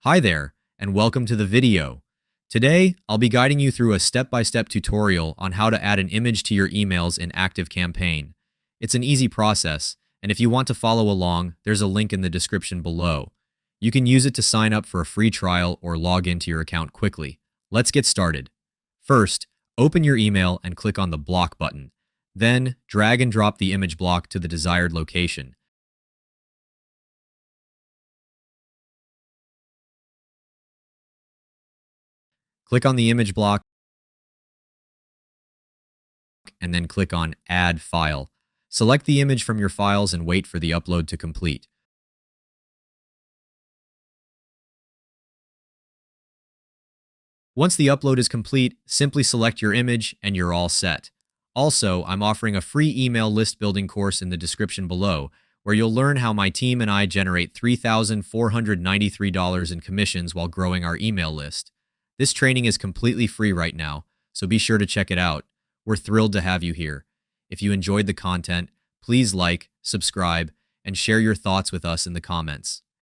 Hi there, and welcome to the video. Today, I'll be guiding you through a step-by-step tutorial on how to add an image to your emails in ActiveCampaign. It's an easy process, and if you want to follow along, there's a link in the description below. You can use it to sign up for a free trial or log into your account quickly. Let's get started. First, open your email and click on the block button. Then, drag and drop the image block to the desired location. Click on the image block and then click on Add File. Select the image from your files and wait for the upload to complete. Once the upload is complete, simply select your image and you're all set. Also, I'm offering a free email list building course in the description below, where you'll learn how my team and I generate $3,493 in commissions while growing our email list. This training is completely free right now, so be sure to check it out. We're thrilled to have you here. If you enjoyed the content, please like, subscribe, and share your thoughts with us in the comments.